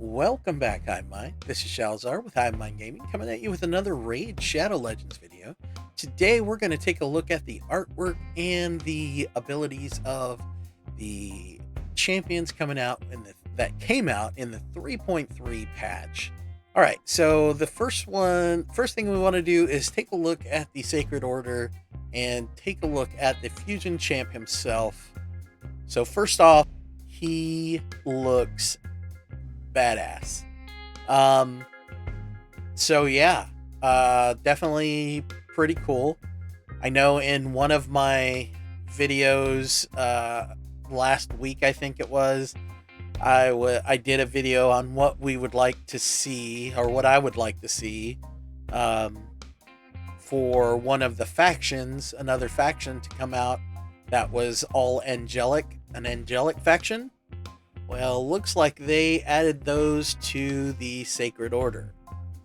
Welcome back, Hive Mind. This is Shalzar with Hive Mind Gaming, coming at you with another Raid Shadow Legends video. Today, we're going to take a look at the artwork and the abilities of the champions coming out that came out in the 3.3 patch. All right, so the first thing we want to do is take a look at the Sacred Order and take a look at the Fusion Champ himself. So first off, he looks badass. So yeah, definitely pretty cool. I know in one of my videos last week, I think it was, I did a video on what we would like to see, or what I would like to see, for one of the factions, another faction to come out that was all angelic, an angelic faction. Well, looks like they added those to the Sacred Order.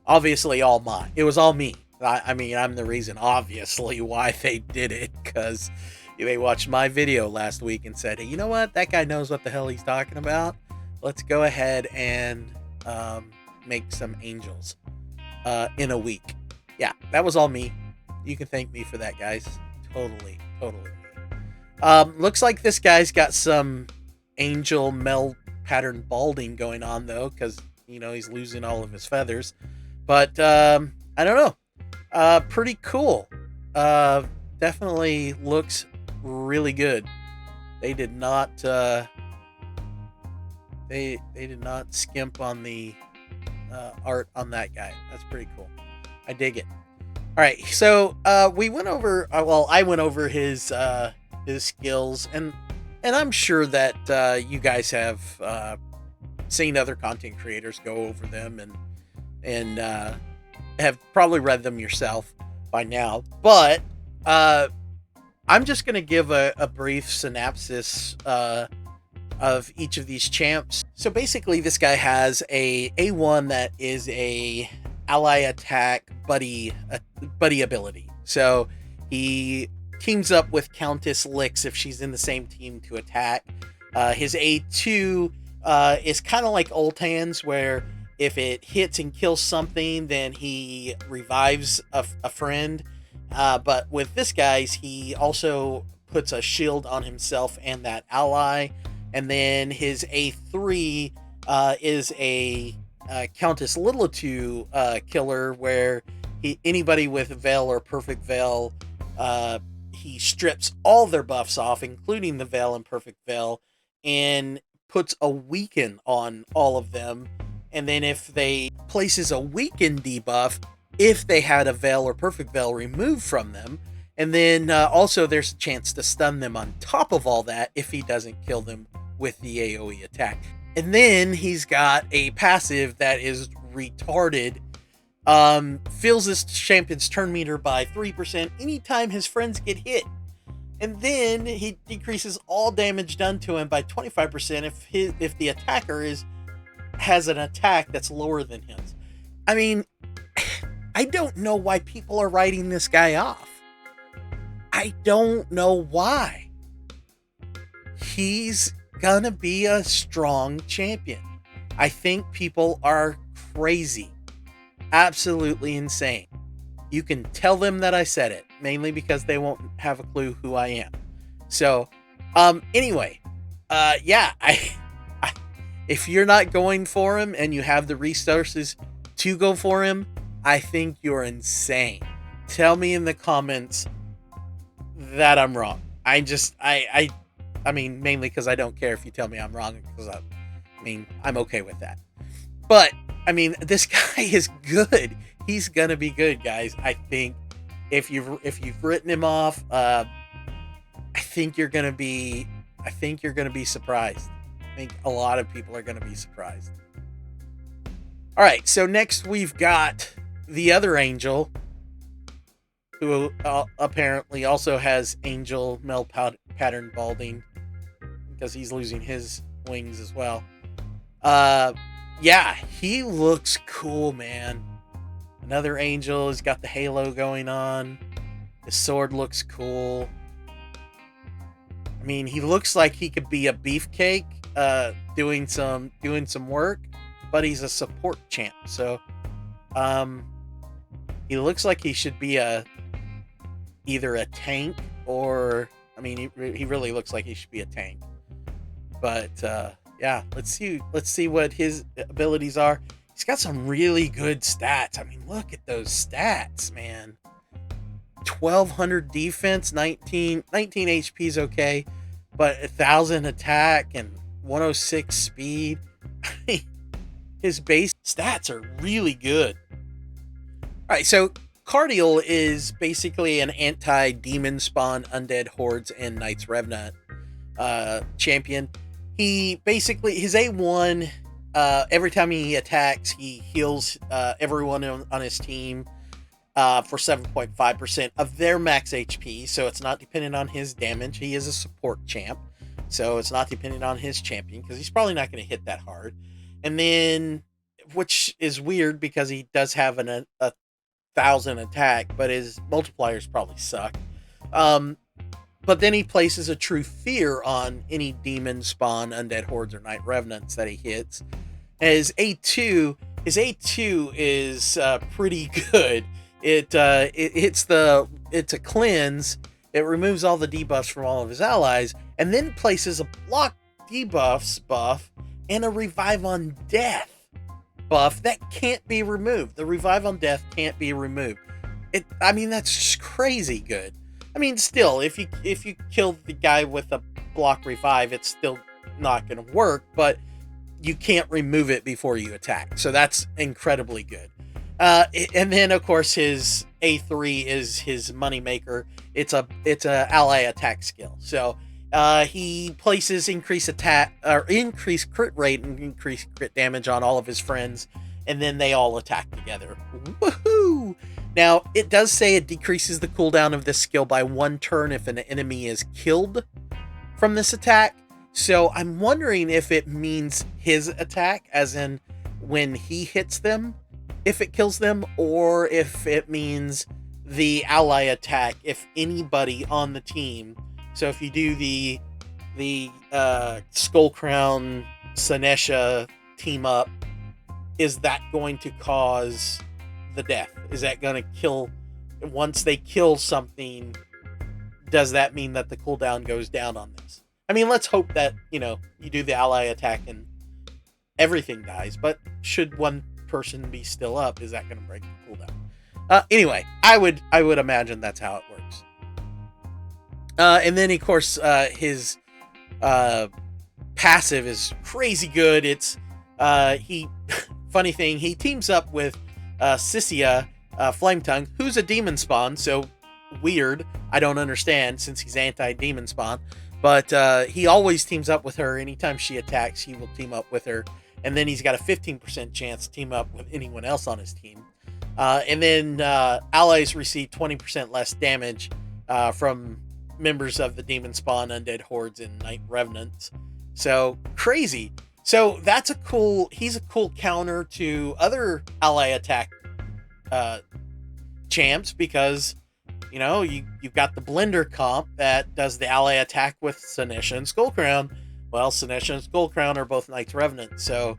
Obviously, all mine. It was all me. I mean, I'm the reason, obviously, why they did it, because they watched my video last week and said, hey, you know what? That guy knows what the hell he's talking about. Let's go ahead and make some angels in a week. Yeah, that was all me. You can thank me for that, guys. Totally me. Looks like this guy's got some angel mel pattern balding going on, though, because he's losing all of his feathers. But I don't know, pretty cool. Definitely looks really good. They did not they did not skimp on the art on that guy. That's pretty cool. I dig it. All right, so we went over I went over his skills, and I'm sure that you guys have seen other content creators go over them and have probably read them yourself by now. But I'm just going to give a brief synopsis of each of these champs. So basically, this guy has a A1 that is a ally attack buddy ability. So he teams up with Countess Lix if she's in the same team to attack. His A2 is kind of like Ultan's, where if it hits and kills something, then he revives a friend. But with this guy's, he also puts a shield on himself and that ally. And then his A3 is a Countess Little-2 killer, where anybody with Veil or Perfect Veil, he strips all their buffs off, including the Veil and Perfect Veil, and puts a weaken on all of them. And then if they places a weaken debuff, if they had a Veil or Perfect Veil removed from them, and then also there's a chance to stun them on top of all that if he doesn't kill them with the AoE attack. And then he's got a passive that is retarded. Fills his champion's turn meter by 3% anytime his friends get hit. And then he decreases all damage done to him by 25% if the attacker has an attack that's lower than his. I mean, I don't know why people are writing this guy off. I don't know why. He's gonna be a strong champion. I think people are crazy. Absolutely insane. You can tell them that I said it, mainly because they won't have a clue who I am. So, anyway, yeah, if you're not going for him and you have the resources to go for him, I think you're insane. Tell me in the comments that I'm wrong. I mean, mainly because I don't care if you tell me I'm wrong, because I'm okay with that. But I mean, this guy is good. He's gonna be good, guys. I think if you've written him off, I think you're gonna be surprised. I think a lot of people are gonna be surprised. All right, so next we've got the other angel, who apparently also has angel mel pattern balding, because he's losing his wings as well. Yeah, he looks cool, man. Another angel. He's got the halo going on. His sword looks cool. I mean, he looks like he could be a beefcake doing some work. but he's a support champ. So he looks like he should be either a tank or, I mean, he really looks like he should be a tank. But yeah, let's see what his abilities are. He's got some really good stats. I mean, look at those stats, man. 1200 defense, 19 HP is okay, but 1000 attack and 106 speed. His base stats are really good. All right, so Cardiel is basically an anti-demon spawn, undead hordes, and Knights Revenant champion. He basically, his A1, every time he attacks, he heals everyone on his team for 7.5% of their max HP. So it's not dependent on his damage. He is a support champ, so it's not dependent on his champion because he's probably not going to hit that hard. And then, which is weird because he does have a 1000 attack, but his multipliers probably suck. But then he places a true fear on any demon spawn, undead hordes, or night revenants that he hits. And his A2 is pretty good. It's a cleanse. It removes all the debuffs from all of his allies, and then places a block debuffs buff and a revive on death buff that can't be removed. The revive on death can't be removed. I mean, that's just crazy good. I mean, still, if you kill the guy with a block revive, it's still not going to work, but you can't remove it before you attack. So that's incredibly good. And then, of course, his A3 is his moneymaker. It's a ally attack skill. So he places increased crit rate and increased crit damage on all of his friends, and then they all attack together. Woohoo! Now, it does say it decreases the cooldown of this skill by 1 turn if an enemy is killed from this attack. So I'm wondering if it means his attack, as in when he hits them, if it kills them, or if it means the ally attack, if anybody on the team. So if you do the Skullcrown Senesha team up, is that going to cause the death? Is that going to kill, once they kill something, does that mean that the cooldown goes down on this? I mean, let's hope that, you do the ally attack and everything dies, but should one person be still up, is that going to break the cooldown? Anyway, I would imagine that's how it works. And then, of course, his passive is crazy good. It's funny thing, he teams up with Sissia, Flametongue, who's a demon spawn, so weird. I don't understand, since he's anti-demon spawn. But he always teams up with her. Anytime she attacks, he will team up with her. And then he's got a 15% chance to team up with anyone else on his team. And then allies receive 20% less damage from members of the demon spawn, undead hordes, and night revenants. So crazy. So he's a cool counter to other ally attack champs, because you've got the blender comp that does the ally attack with Senesha and Skullcrown. Well, Senesha and Skullcrown are both Knights Revenant, so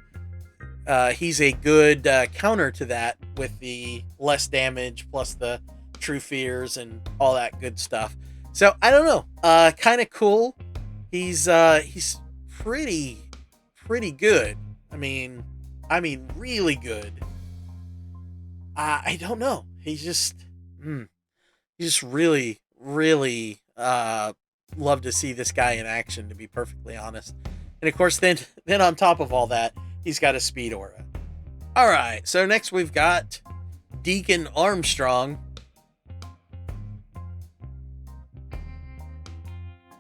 he's a good counter to that with the less damage plus the true fears and all that good stuff. So I don't know, kind of cool. He's pretty good. I mean really good. I don't know. He's just really love to see this guy in action, to be perfectly honest. And of course, then on top of all that, he's got a speed aura. All right, so next we've got Deacon Armstrong.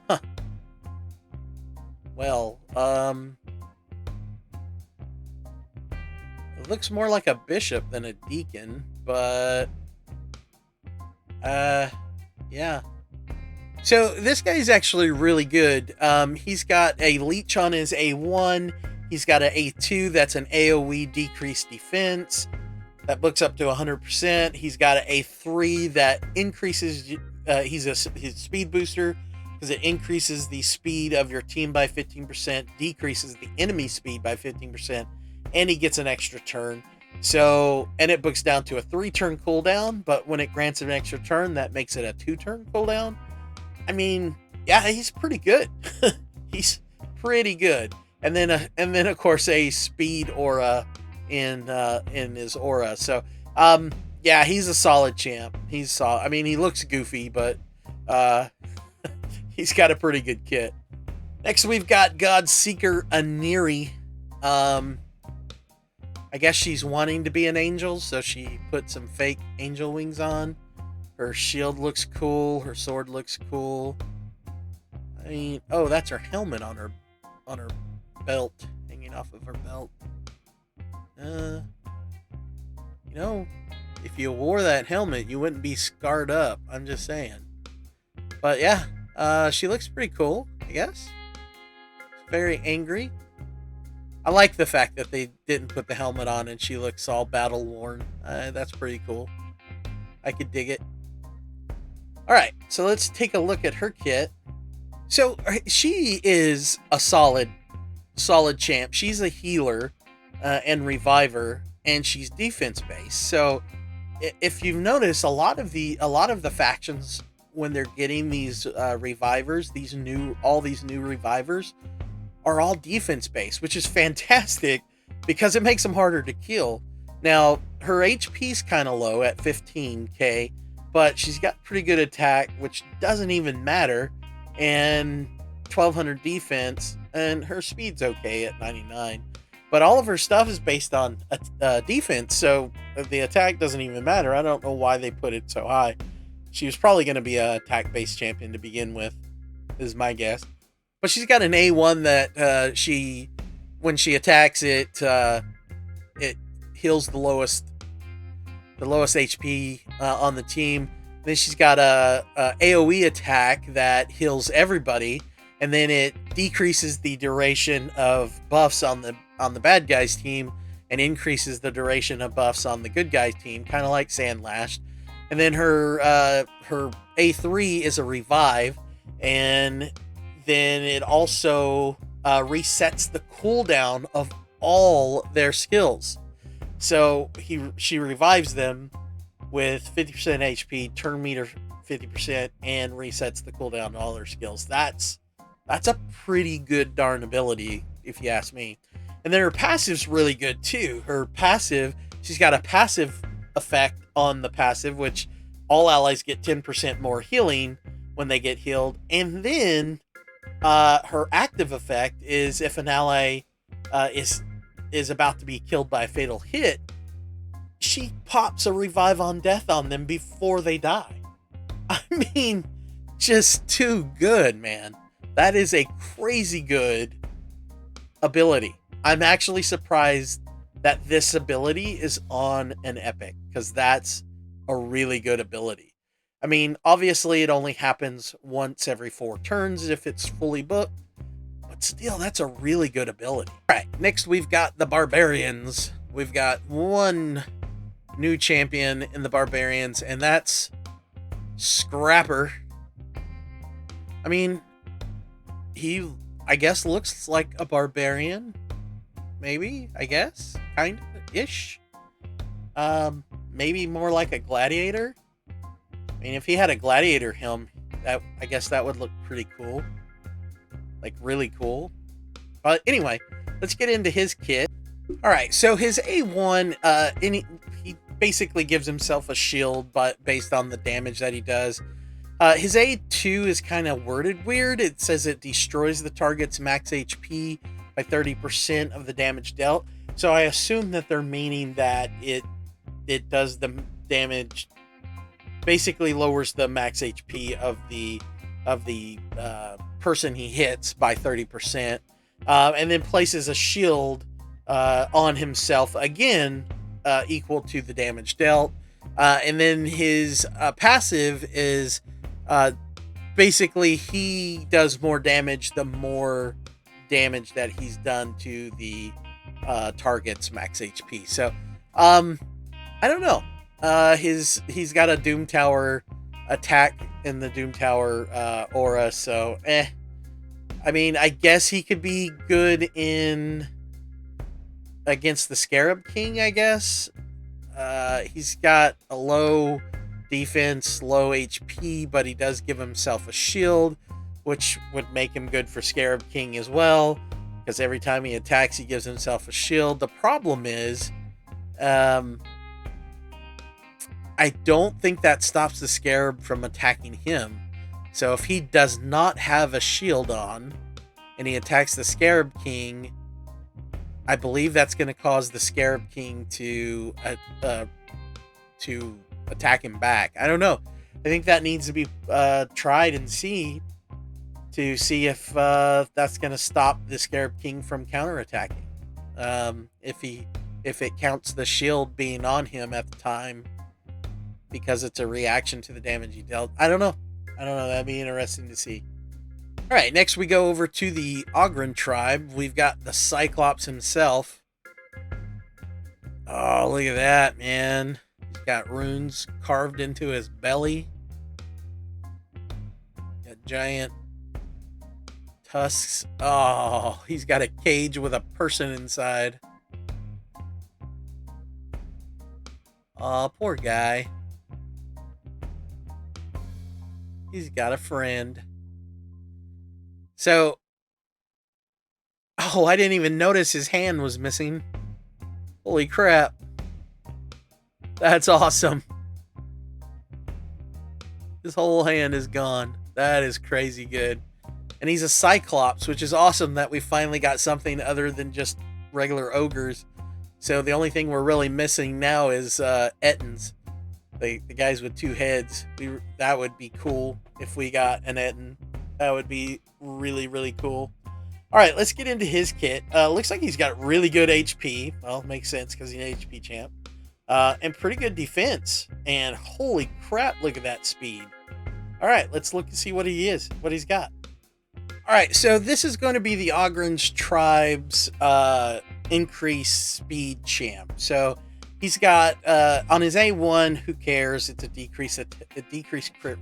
Huh. Well, it looks more like a bishop than a deacon, but yeah. So this guy's actually really good. He's got a leech on his A1. He's got an A2 that's an AoE decreased defense that books up to 100%. He's got an A3 that increases. His speed booster, because it increases the speed of your team by 15%, decreases the enemy speed by 15%, and he gets an extra turn. So, and it books down to a 3-turn cooldown, but when it grants an extra turn, that makes it a 2-turn cooldown. I mean, yeah, he's pretty good. He's pretty good. And then of course a speed aura in his aura. So, yeah, he's a solid champ. He's solid. I mean, he looks goofy, but he's got a pretty good kit. Next, we've got Godseeker Aniri. I guess she's wanting to be an angel, so she put some fake angel wings on. Her shield looks cool. Her sword looks cool. I mean, oh, that's her helmet on her belt, hanging off of her belt. You know, if you wore that helmet, you wouldn't be scarred up. I'm just saying. But yeah, she looks pretty cool, I guess. Very angry. I like the fact that they didn't put the helmet on and she looks all battle worn. That's pretty cool. I could dig it. Alright, so let's take a look at her kit. So she is a solid champ. She's a healer and reviver, and she's defense based. So if you've noticed, a lot of the factions, when they're getting these revivers, all these new revivers, are all defense based, which is fantastic because it makes them harder to kill. Now, her HP's kind of low at 15k, but she's got pretty good attack, which doesn't even matter, and 1200 defense, and her speed's okay at 99. But all of her stuff is based on defense, so the attack doesn't even matter. I don't know why they put it so high. She was probably going to be a attack-based champion to begin with, is my guess. But she's got an A1 that when she attacks it heals the lowest HP on the team. Then she's got a AoE attack that heals everybody, and then it decreases the duration of buffs on the bad guys team and increases the duration of buffs on the good guys team, kind of like Sandlash. And then her A3 is a revive, and then it also resets the cooldown of all their skills. So she revives them with 50% HP, turn meter 50%, and resets the cooldown to all their skills. That's a pretty good darn ability, if you ask me. And then her passive's really good too. Her passive, she's got a passive effect on the passive, which all allies get 10% more healing when they get healed. And then her active effect is if an ally is about to be killed by a fatal hit, she pops a revive on death on them before they die. I mean, just too good, man. That is a crazy good ability. I'm actually surprised that this ability is on an epic, because that's a really good ability. I mean, obviously it only happens once every 4 turns if it's fully booked, but still, that's a really good ability. All right, next we've got the Barbarians. We've got one new champion in the Barbarians, and that's Scrapper. I mean, he, I guess, looks like a barbarian. Maybe, I guess, kind of ish. Maybe more like a gladiator. I mean, if he had a gladiator helm, I guess that would look pretty cool. Like, really cool. But anyway, let's get into his kit. All right, so his A1, he basically gives himself a shield, but based on the damage that he does. His A2 is kind of worded weird. It says it destroys the target's max HP by 30% of the damage dealt. So I assume that they're meaning that it does the damage, basically lowers the max HP of the person he hits by 30%, and then places a shield on himself again, equal to the damage dealt. And then his passive is basically he does more damage the more damage that he's done to the target's max HP. So I don't know. He's got a Doom Tower attack in the Doom Tower aura, so I mean, I guess he could be good in against the Scarab King, I guess. He's got a low defense, low HP, but he does give himself a shield, which would make him good for Scarab King as well, because every time he attacks, he gives himself a shield. The problem is, I don't think that stops the Scarab from attacking him. So if he does not have a shield on, and he attacks the Scarab King, I believe that's going to cause the Scarab King to attack him back. I don't know. I think that needs to be tried and see if that's going to stop the Scarab King from counterattacking. If it counts the shield being on him at the time because it's a reaction to the damage he dealt. I don't know. That'd be interesting to see. All right, next we go over to the Ogren tribe. We've got the Cyclops himself. Oh, look at that, man. He's got runes carved into his belly. Got giant tusks. Oh, he's got a cage with a person inside. Oh, poor guy. He's got a friend. So, I didn't even notice his hand was missing. Holy crap. That's awesome. His whole hand is gone. That is crazy good. And he's a Cyclops, which is awesome that we finally got something other than just regular ogres. So the only thing we're really missing now is Ettins. The guys with two heads. That would be cool if we got an Ettin. That would be really, really cool. All right, let's get into his kit. Looks like he's got really good HP. Well, makes sense because he's an HP champ. And pretty good defense. And holy crap, look at that speed. All right, let's look and see what he's got. All right, so this is going to be the Ogren's tribe's increased speed champ. So he's got on his A1, who cares? It's a decreased crit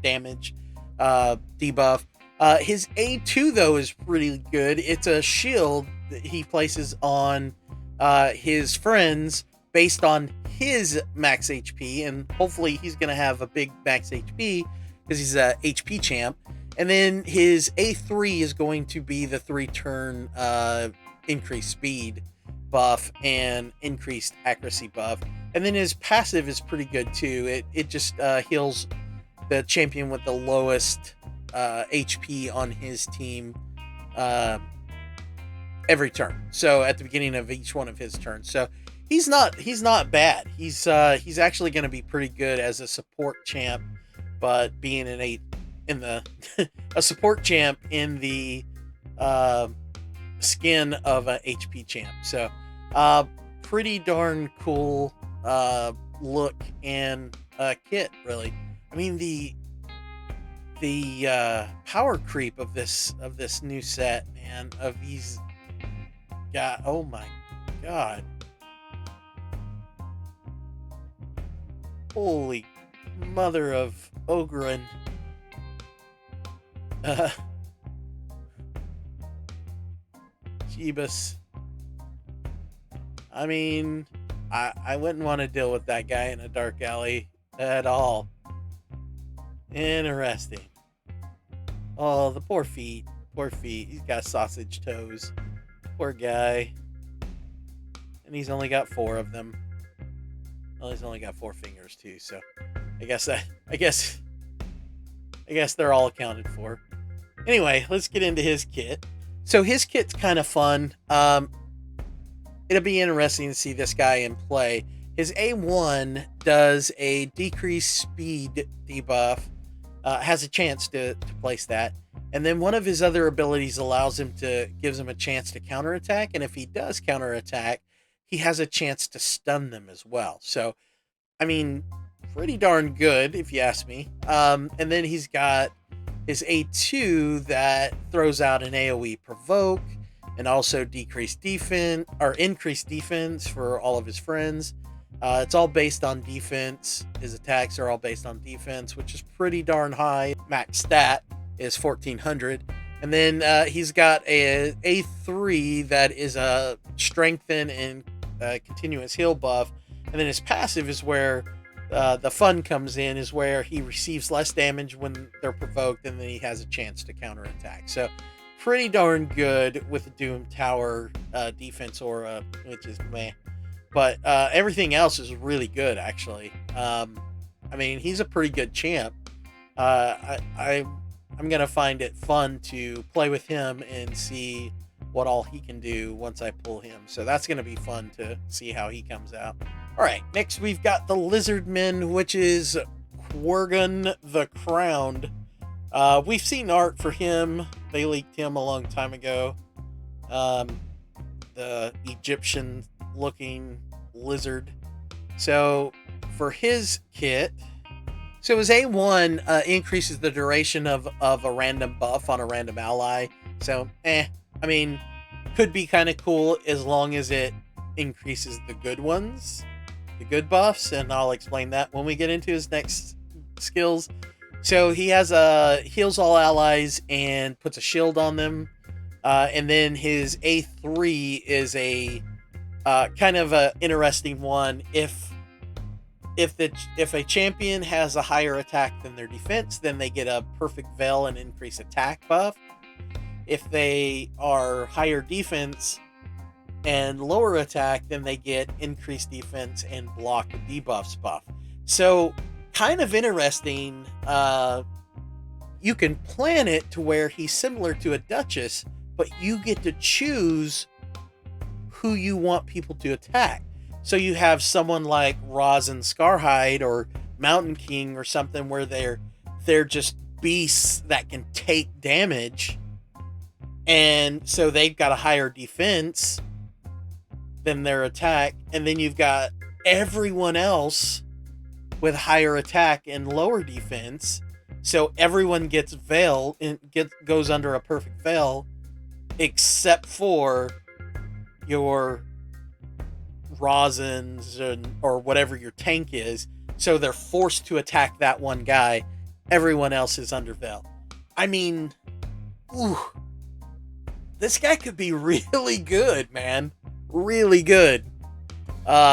damage debuff. His A2 though is pretty good. It's a shield that he places on his friends based on his max HP, and hopefully he's gonna have a big max HP because he's a HP champ. And then his A3 is going to be the 3-turn increased speed buff and increased accuracy buff. And then his passive is pretty good too. It just heals the champion with the lowest HP on his team every turn. So at the beginning of each one of his turns. So he's not bad. He's actually going to be pretty good as a support champ, but being a support champ in the skin of a HP champ. So pretty darn cool look and kit, really. I mean, the power creep of this new set, man, of these guys. Oh my god. Holy mother of Ogren. Jeebus. I mean, I wouldn't want to deal with that guy in a dark alley at all. Interesting. Oh, the poor feet. Poor feet. He's got sausage toes. Poor guy. And he's only got 4 of them. Well, he's only got 4 fingers too, so I guess they're all accounted for. Anyway, let's get into his kit. So his kit's kind of fun. It'll be interesting to see this guy in play. His A1 does a decreased speed debuff. Has a chance to place that. And then one of his other abilities gives him a chance to counterattack. And if he does counterattack, he has a chance to stun them as well. So, I mean, pretty darn good, if you ask me. And then he's got his A2 that throws out an AoE provoke and also increased defense for all of his friends. It's all based on defense. His attacks are all based on defense, which is pretty darn high. Max stat is 1400. And then he's got a A3 that is a strengthen and continuous heal buff. And then his passive is where the fun comes in, is where he receives less damage when they're provoked, and then he has a chance to counterattack. So pretty darn good with the Doom Tower defense aura, which is meh. But everything else is really good, actually. I mean, he's a pretty good champ. I'm gonna find it fun to play with him and see what all he can do once I pull him. So that's gonna be fun to see how he comes out. All right, next we've got the Lizardman, which is Quirgon the Crowned. We've seen art for him. They leaked him a long time ago. The Egyptian-looking lizard. So for his kit, so his A1 increases the duration of a random buff on a random ally. So, I mean, could be kind of cool as long as it increases the good ones, the good buffs, and I'll explain that when we get into his next skills. So he has heals all allies and puts a shield on them. And then his A3 is a kind of a interesting one. If a champion has a higher attack than their defense, then they get a perfect veil and increase attack buff. If they are higher defense and lower attack, then they get increased defense and block debuffs buff. So kind of interesting. You can plan it to where he's similar to a Duchess, but you get to choose who you want people to attack. So you have someone like Roz and Scarhide or Mountain King or something where they're just beasts that can take damage, and so they've got a higher defense than their attack. And then you've got everyone else with higher attack and lower defense. So everyone gets veil and goes under a perfect veil, except for your Rosins or whatever your tank is. So they're forced to attack that one guy. Everyone else is under veil. I mean, this guy could be really good, man. Really good.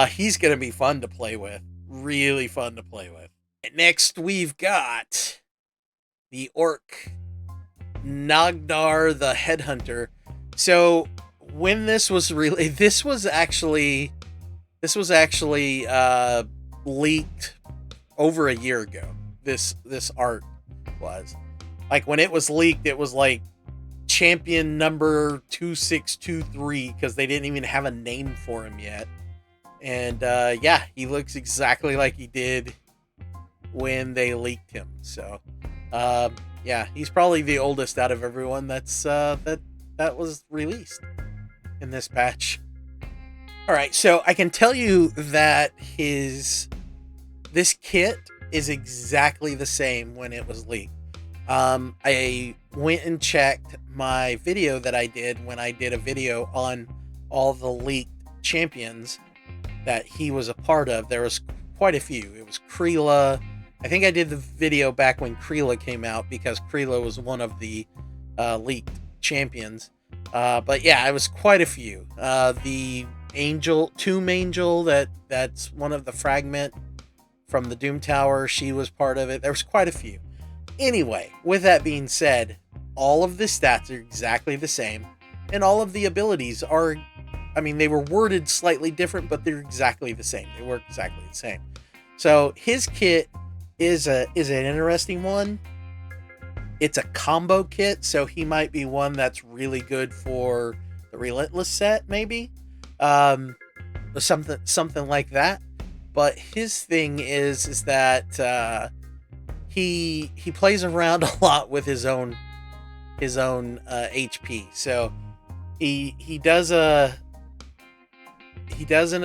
He's gonna be fun to play with. Really fun to play with. Next, we've got the Orc Nagdar the Headhunter. So when this was this was actually leaked over a year ago. This art was, like, when it was leaked, it was like champion number 2623 because they didn't even have a name for him yet. And yeah, he looks exactly like he did when they leaked him. So yeah, he's probably the oldest out of everyone that's that was released in this patch. All right, so I can tell you that this kit is exactly the same when it was leaked. I went and checked my video that I did when I did a video on all the leaked champions that he was a part of. There was quite a few. It was Kreela. I think I did the video back when Kreela came out because Kreela was one of the leaked champions. But yeah, it was quite a few. The Tomb Angel, that's one of the fragment from the Doom Tower, she was part of it. There was quite a few. Anyway, with that being said, all of the stats are exactly the same, and all of the abilities are, I mean, they were worded slightly different, but they're exactly the same. They work exactly the same. So his kit is an interesting one. It's a combo kit, so he might be one that's really good for the Relentless set, maybe. Something like that. But his thing is that he plays around a lot with his own HP. So he does an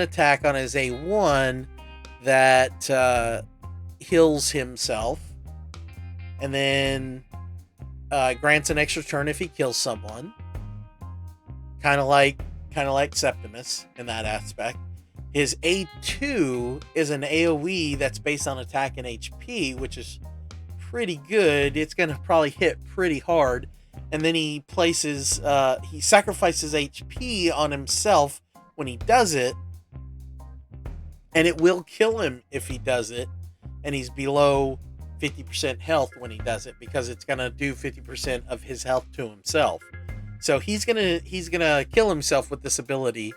attack on his A1 that heals himself, and then grants an extra turn if he kills someone. Kind of like Septimus in that aspect. His A2 is an AoE that's based on attack and HP, which is pretty good. It's going to probably hit pretty hard. and then he he sacrifices HP on himself when he does it, and it will kill him if he does it, and he's below 50% health when he does it, because it's gonna do 50% of his health to himself. So he's gonna kill himself with this ability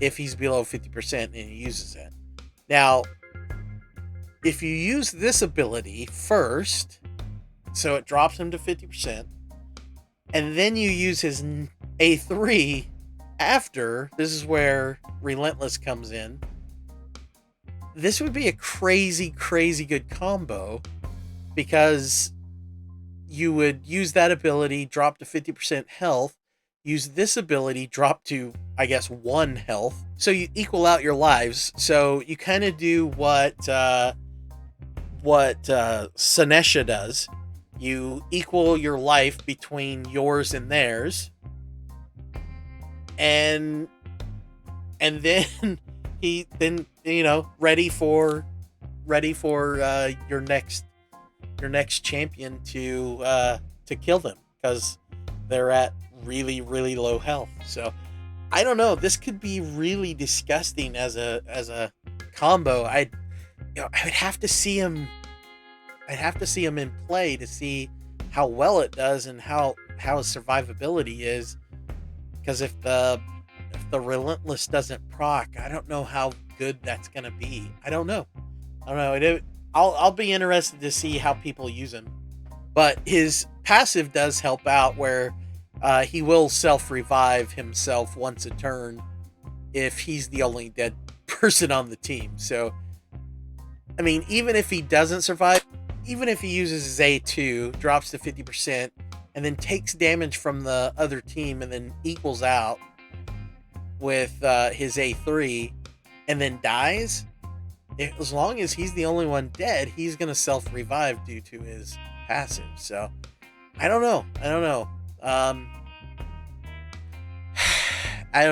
if he's below 50% and he uses it. Now, if you use this ability first, so it drops him to 50%, and then you use his A3 after, this is where Relentless comes in. This would be a crazy, crazy good combo, because you would use that ability, drop to 50% health, use this ability, drop to, I guess, 1 health. So you equal out your lives. So you kind of do what Senesha does. You equal your life between yours and theirs. And then he then, ready for your next champion to kill them, because they're at really, really low health. So I don't know, this could be really disgusting as a combo. I would have to see him in play to see how well it does and how his survivability is, because if the Relentless doesn't proc, I don't know how good that's gonna be. I don't know. I'll be interested to see how people use him. But his passive does help out, where he will self-revive himself once a turn if he's the only dead person on the team. So, I mean, even if he doesn't survive, even if he uses his A2, drops to 50%, and then takes damage from the other team and then equals out with his A3 and then dies, as long as he's the only one dead, he's going to self-revive due to his passive. So, I don't know. I don't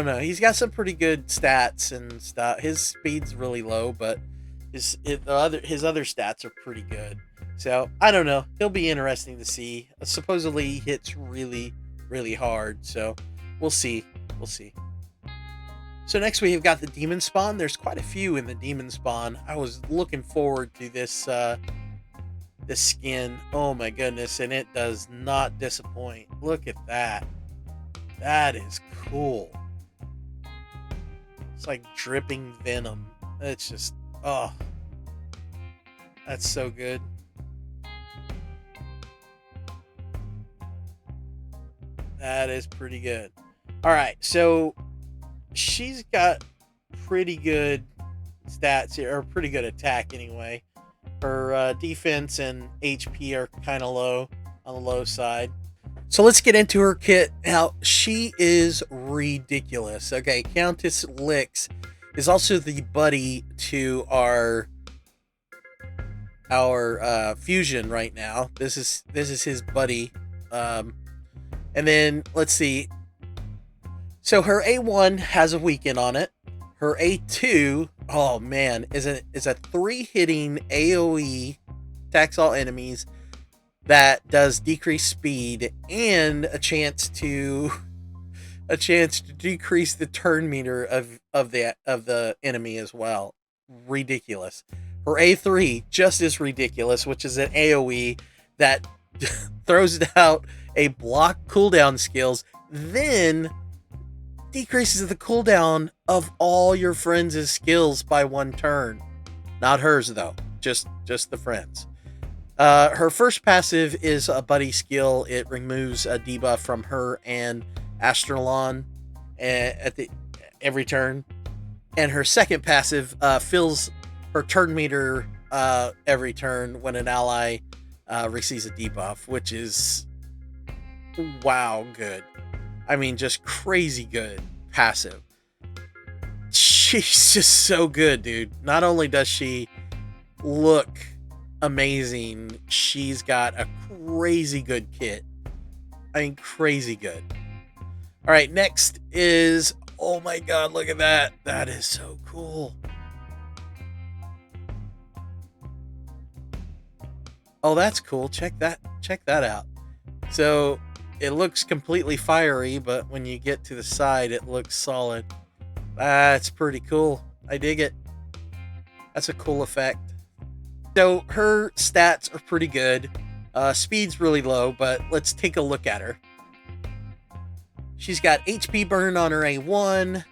know. He's got some pretty good stats and stuff. His speed's really low, but his other stats are pretty good. So, I don't know. He'll be interesting to see. Supposedly, he hits really, really hard. So, we'll see. So next we've got the Demon Spawn. There's quite a few in the Demon Spawn. I was looking forward to this skin. Oh my goodness, and it does not disappoint. Look at that. That is cool. It's like dripping venom. It's just, oh, that's so good. That is pretty good. All right, so she's got pretty good stats here, or pretty good attack anyway. Her defense and HP are kind of low, on the low side. So let's get into her kit. Now, she is ridiculous. Okay, Countess Lix is also the buddy to our fusion right now. This is his buddy. And then let's see. So her A1 has a weaken on it. Her A2, oh man, is a 3-hitting AoE, attacks all enemies, that does decreased speed and a chance to decrease the turn meter of the enemy as well. Ridiculous. Her A3 just as ridiculous, which is an AoE that throws out a block cooldown skills, then decreases the cooldown of all your friends' skills by 1 turn. Not hers though, just the friends. Her first passive is a buddy skill. It removes a debuff from her and Astralon at every turn. And her second passive fills her turn meter every turn when an ally receives a debuff, which is wow good. I mean, just crazy good passive. She's just so good, dude. Not only does she look amazing, she's got a crazy good kit. I mean, crazy good. All right, next is, oh my god, look at that. That is so cool. Oh, that's cool. Check that out. So it looks completely fiery, but when you get to the side, it looks solid. That's pretty cool. I dig it. That's a cool effect. So her stats are pretty good. Speed's really low, but let's take a look at her. She's got HP burn on her A1.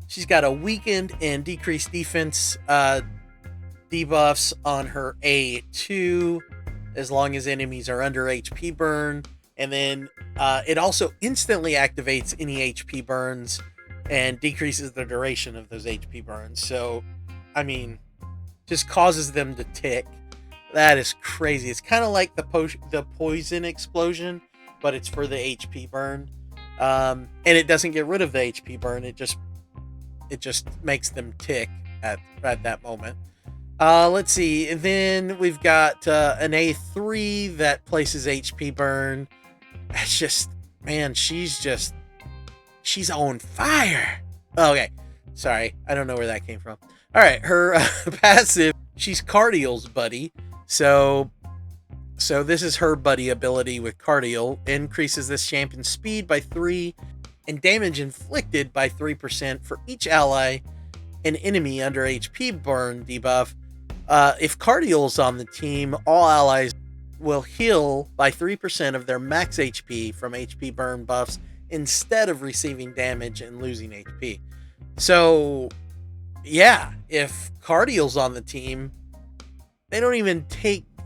She's got a weakened and decreased defense debuffs on her A2 as long as enemies are under HP burn. And then it also instantly activates any HP burns and decreases the duration of those HP burns. So, I mean, just causes them to tick. That is crazy. It's kind of like the poison explosion, but it's for the HP burn. And it doesn't get rid of the HP burn. It just makes them tick at that moment. Let's see. And then we've got an A3 that places HP burn. That's just, man, she's on fire. Okay. Sorry. I don't know where that came from. All right. Her passive, she's Cardial's buddy. So this is her buddy ability with Cardial. Increases this champion's speed by 3 and damage inflicted by 3% for each ally and enemy under HP burn debuff. If Cardial's on the team, all allies will heal by 3% of their max HP from HP burn buffs instead of receiving damage and losing HP. So, yeah, if Cardial's on the team,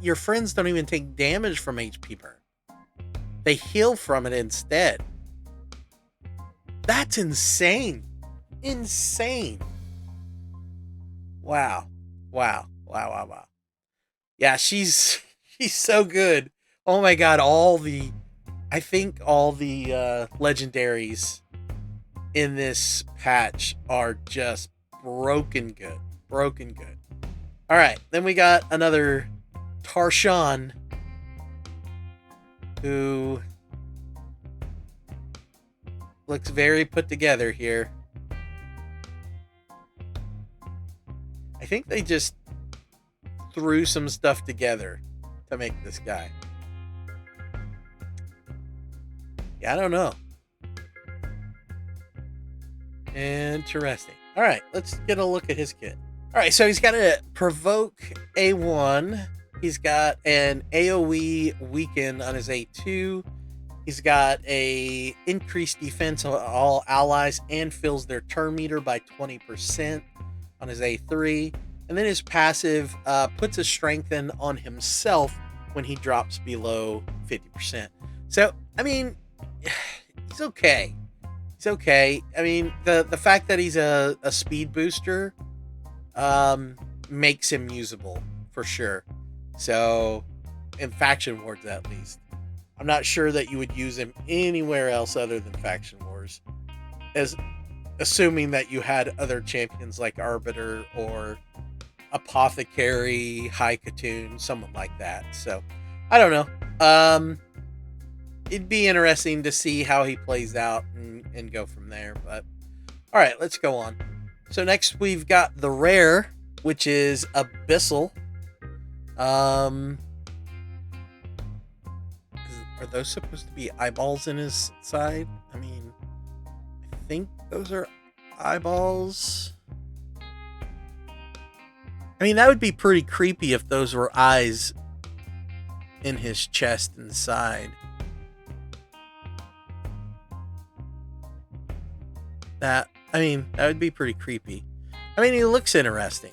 your friends don't even take damage from HP burn. They heal from it instead. That's insane. Insane. Wow. Yeah, she's so good. Oh my god, I think all the legendaries in this patch are just broken good. All right, then we got another Tarshan, who looks very put together here. I think they just threw some stuff together to make this guy. Yeah, I don't know. Interesting. All right, let's get a look at his kit. All right, so he's got a Provoke A1. He's got an AoE weaken on his A2. He's got a increased defense on all allies and fills their turn meter by 20% on his A3. And then his passive puts a strengthen on himself when he drops below 50%. So, I mean, he's okay. He's okay. I mean, the fact that he's a speed booster makes him usable for sure. So, in Faction Wars at least. I'm not sure that you would use him anywhere else other than Faction Wars, as assuming that you had other champions like Arbiter or Apothecary, High Katoon, someone like that. So, I don't know. It'd be interesting to see how he plays out and go from there. But, all right, let's go on. So next we've got the rare, which is Abyssal. Are those supposed to be eyeballs in his side? I mean, I think those are eyeballs. I mean, that would be pretty creepy if those were eyes in his chest and side. That would be pretty creepy. I mean, he looks interesting.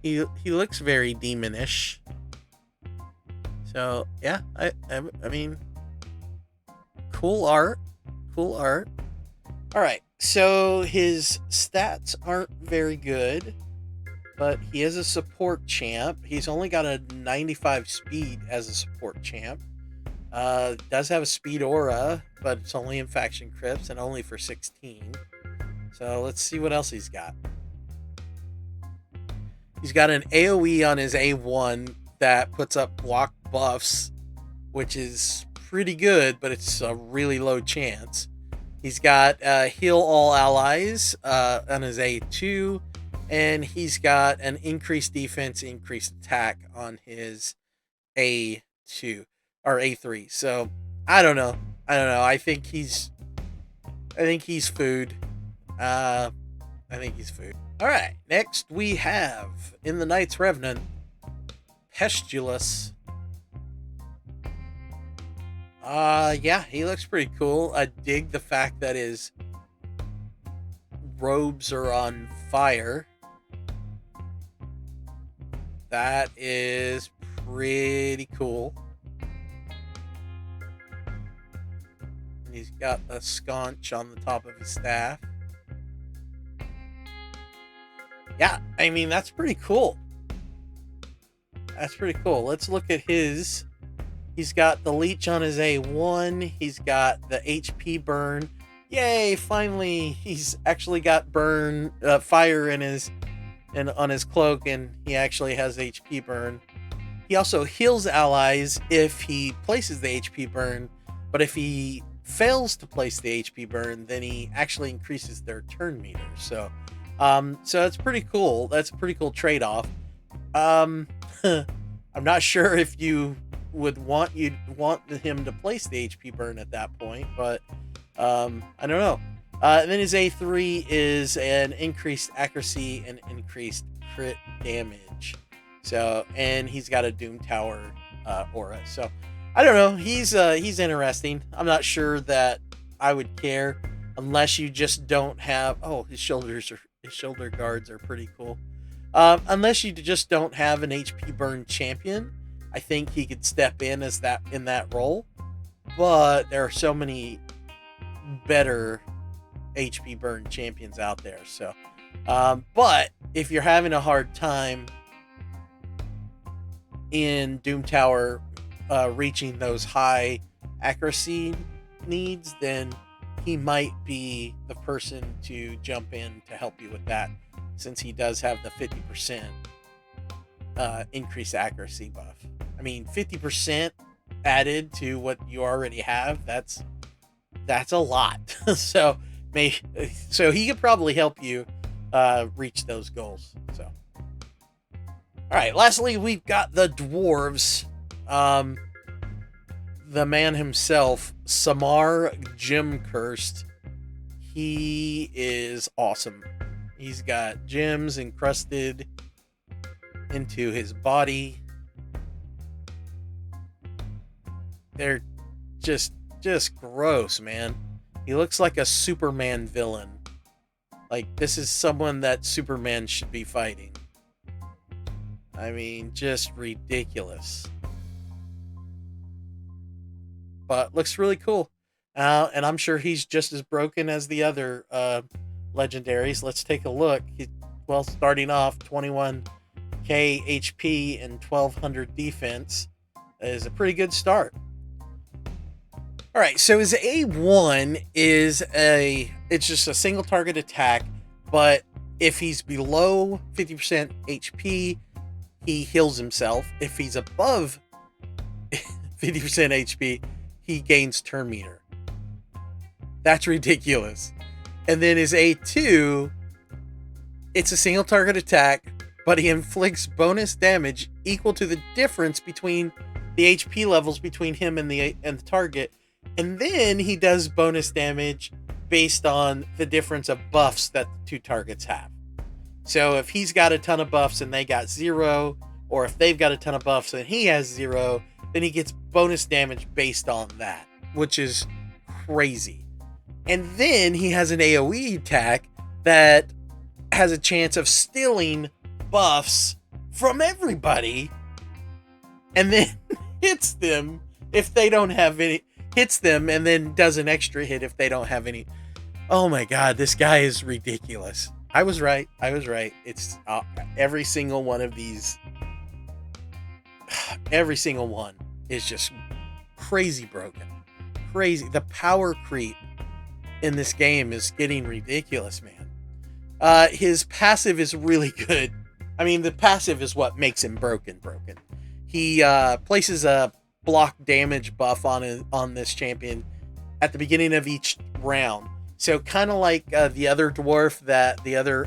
He looks very demonish. So, yeah, I mean, cool art. Cool art. All right, so his stats aren't very good, but he is a support champ. He's only got a 95 speed as a support champ. Does have a speed aura, but it's only in faction crypts and only for 16. So let's see what else he's got. He's got an AoE on his A1 that puts up block buffs, which is pretty good, but it's a really low chance. He's got heal all allies on his A2, and he's got an increased defense, increased attack on his A2 or A3. So I don't know. I think he's food. I think he's food. All right. Next we have in the Knights Revenant, Pestulus. Yeah, he looks pretty cool. I dig the fact that his robes are on fire. That is pretty cool. And he's got a sconch on the top of his staff. Yeah, I mean, that's pretty cool. That's pretty cool. Let's look at his. He's got the leech on his A1. He's got the HP burn. Yay! Finally, he's actually got fire in his and on his cloak, and he actually has HP burn. He also heals allies if he places the HP burn, but if he fails to place the HP burn, then he actually increases their turn meter. So that's pretty cool. That's a pretty cool trade-off. I'm not sure if you'd want him to place the HP burn at that point, but I don't know. And then his A3 is an increased accuracy and increased crit damage. So, and he's got a Doom Tower aura. So, I don't know. He's interesting. I'm not sure that I would care unless you just don't have. Oh, his shoulder guards are pretty cool. Unless you just don't have an HP burn champion, I think he could step in that role. But there are so many better HP burn champions out there. So, but if you're having a hard time in Doom Tower reaching those high accuracy needs, then he might be the person to jump in to help you with that, since he does have the 50% increased accuracy buff. I mean, 50% added to what you already have, that's a lot. So he could probably help you reach those goals. So, all right, lastly, we've got the dwarves. The man himself, Samar Gem Cursed. He is awesome. He's got gems encrusted into his body. They're just gross, man. He looks like a Superman villain. Like, this is someone that Superman should be fighting. I mean, just ridiculous. But looks really cool. And I'm sure he's just as broken as the other legendaries. Let's take a look. Starting off 21k HP and 1200 defense is a pretty good start. All right, so his A1 is it's just a single target attack, but if he's below 50% HP, he heals himself. If he's above 50% HP, he gains turn meter. That's ridiculous. And then his A2, it's a single target attack, but he inflicts bonus damage equal to the difference between the HP levels between him and the target. And then he does bonus damage based on the difference of buffs that the two targets have. So if he's got a ton of buffs and they got 0, or if they've got a ton of buffs and he has 0, then he gets bonus damage based on that, which is crazy. And then he has an AoE attack that has a chance of stealing buffs from everybody and then hits them if they don't have any. Hits them and then does an extra hit if they don't have any. Oh my god, this guy is ridiculous. I was right. It's every single one of these. Every single one is just crazy broken. Crazy. The power creep in this game is getting ridiculous, man. His passive is really good. I mean, the passive is what makes him broken. He places a block damage buff on this champion at the beginning of each round. So kind of like the other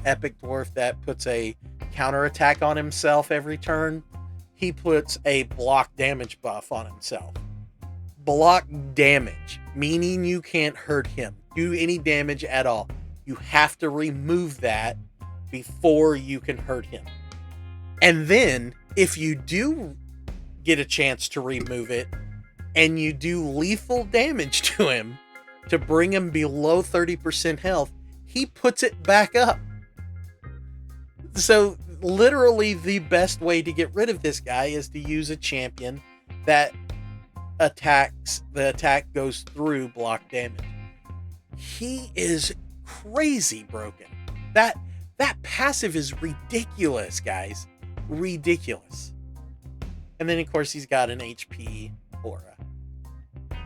epic dwarf that puts a counter attack on himself every turn. he puts a block damage buff on himself. Block damage, meaning you can't hurt him, do any damage at all. You have to remove that before you can hurt him. And then, if you do get a chance to remove it, and you do lethal damage to him to bring him below 30% health, he puts it back up. So, literally, the best way to get rid of this guy is to use a champion that the attack goes through block damage. He is crazy broken. That passive is ridiculous, guys. Ridiculous. And then, of course, he's got an HP aura.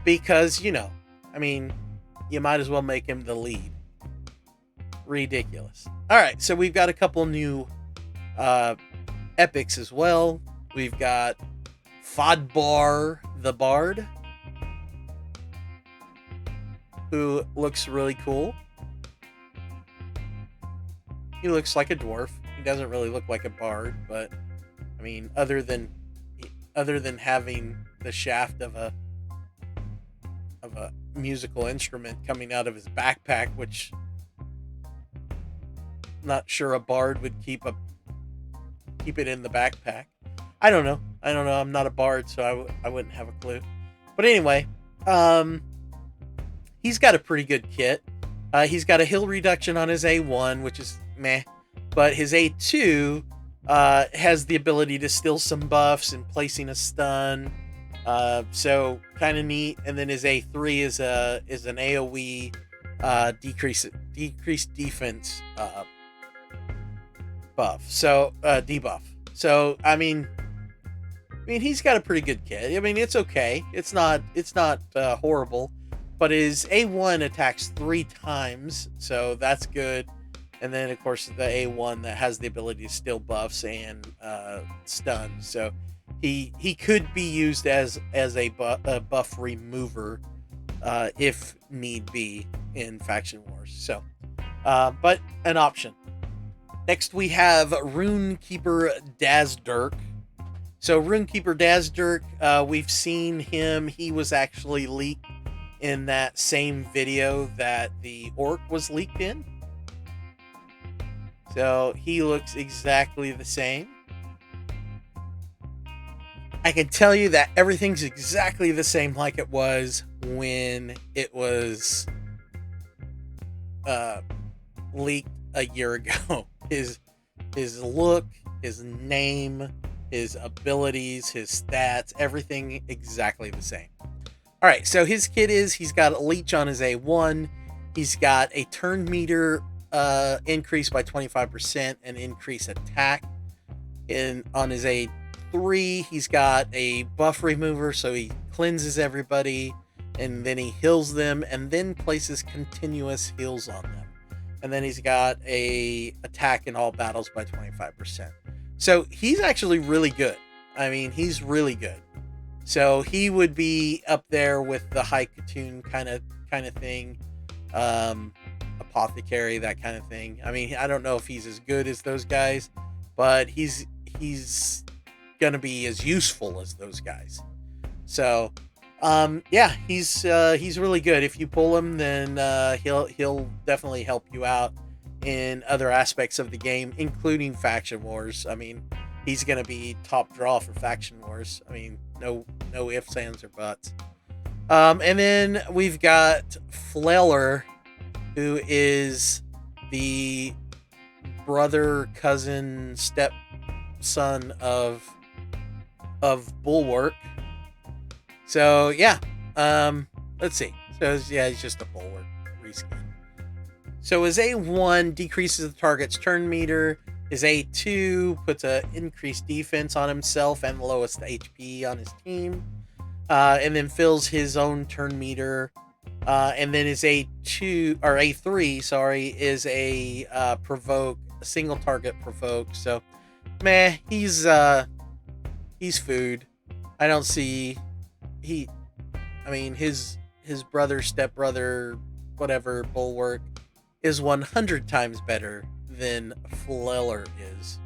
Because, you might as well make him the lead. Ridiculous. Alright, so we've got a couple new epics as well. We've got Fodbar the Bard, who looks really cool. He looks like a dwarf. He doesn't really look like a bard, but other than having the shaft of a musical instrument coming out of his backpack, which I'm not sure a bard would keep it in the backpack. I don't know. I'm not a bard, so I wouldn't have a clue. But anyway, he's got a pretty good kit. He's got a heal reduction on his A1, which is meh. But his A2 has the ability to steal some buffs and placing a stun. So kind of neat. And then his A3 is an AoE decreased defense buff. So debuff. So he's got a pretty good kit. It's okay. It's not horrible, but his A1 attacks 3 times, so that's good. And then, of course, the A1 that has the ability to steal buffs and stun. So he could be used as a buff remover if need be in Faction Wars. So, but an option. Next, we have Runekeeper Dazdirk. So Runekeeper Dazdirk, we've seen him. He was actually leaked in that same video that the Orc was leaked in. So he looks exactly the same. I can tell you that everything's exactly the same like it was when it was leaked a year ago. His look, his name, his abilities, his stats, everything exactly the same. All right, so his kit is he's got a leech on his A1. He's got a turn meter increase by 25% and increase attack. On his A3, he's got a buff remover, so he cleanses everybody, and then he heals them, and then places continuous heals on them. And then he's got a attack in all battles by 25%. So he's actually really good. He's really good. So he would be up there with the High Katoon kind of thing, Apothecary, that kind of thing. I don't know if he's as good as those guys, but he's gonna be as useful as those guys. So, he's really good. If you pull him, then he'll definitely help you out in other aspects of the game, including Faction Wars. He's gonna be top draw for Faction Wars. No ifs, ands, or buts. And then we've got Flailer, who is the brother, cousin, stepson of Bulwark. So let's see. So he's just a Bulwark reskin. So his A1 decreases the target's turn meter. His A2 puts an increased defense on himself and the lowest HP on his team. And then fills his own turn meter. And then his A3, is a provoke, a single target provoke. So, he's food. I don't see his brother, stepbrother, whatever, Bulwark is 100 times better than Flailer is.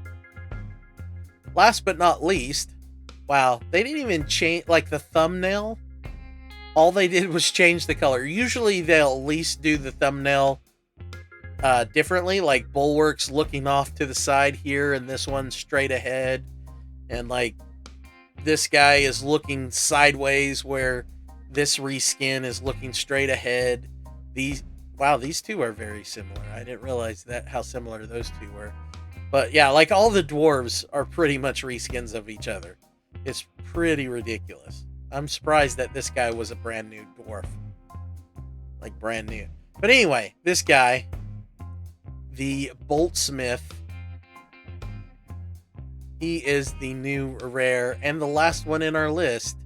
Last but not least, Wow, they didn't even change, like, the thumbnail. All they did was change the color. Usually they'll at least do the thumbnail differently, like Bulwark's looking off to the side here, and this one's straight ahead, and like this guy is looking sideways where this reskin is looking straight ahead. These two are very similar. I didn't realize that how similar those two were. But yeah, like all the dwarves are pretty much reskins of each other. It's pretty ridiculous. I'm surprised that this guy was a brand new dwarf. Like brand new. But anyway, this guy, the Boltsmith, he is the new rare and the last one in our list.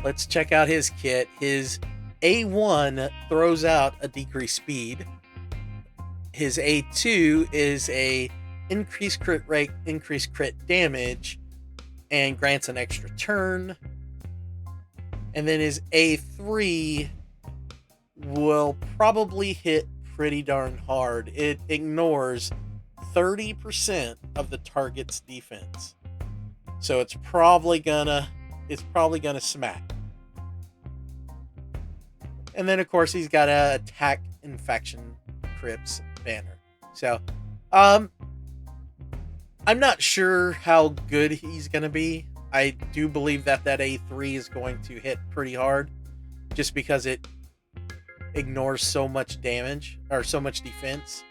Let's check out his kit. His A1 throws out a decreased speed. His A2 is a increased crit rate, increased crit damage, and grants an extra turn. And then his A3 will probably hit pretty darn hard. It ignores 30% of the target's defense. So it's probably gonna smack. And then of course he's got a attack infection crypts banner. So I'm not sure how good he's gonna be. I do believe that A3 is going to hit pretty hard just because it ignores so much damage or so much defense.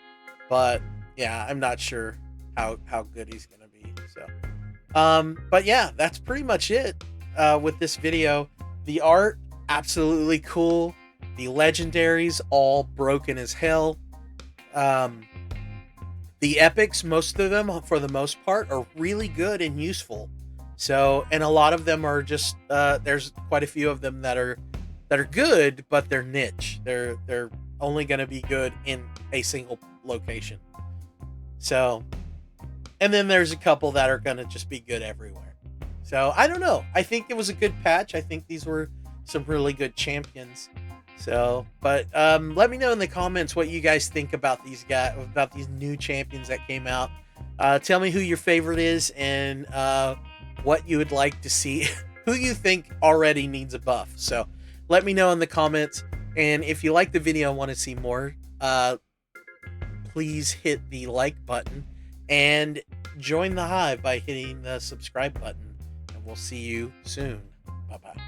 But yeah, I'm not sure how good he's gonna be. So but yeah, that's pretty much it with this video. The art, absolutely cool. The legendaries, all broken as hell. The epics, most of them for the most part are really good and useful. So, and a lot of them are just there's quite a few of them that are good, but they're niche. They're only going to be good in a single location. So, and then there's a couple that are going to just be good everywhere. So, I don't know. I think it was a good patch. I think these were some really good champions. So, but let me know in the comments what you guys think about these guys, about these new champions that came out. Tell me who your favorite is and what you would like to see, who you think already needs a buff. So let me know in the comments. And if you like the video and want to see more, please hit the like button and join the Hive by hitting the subscribe button. And we'll see you soon. Bye-bye.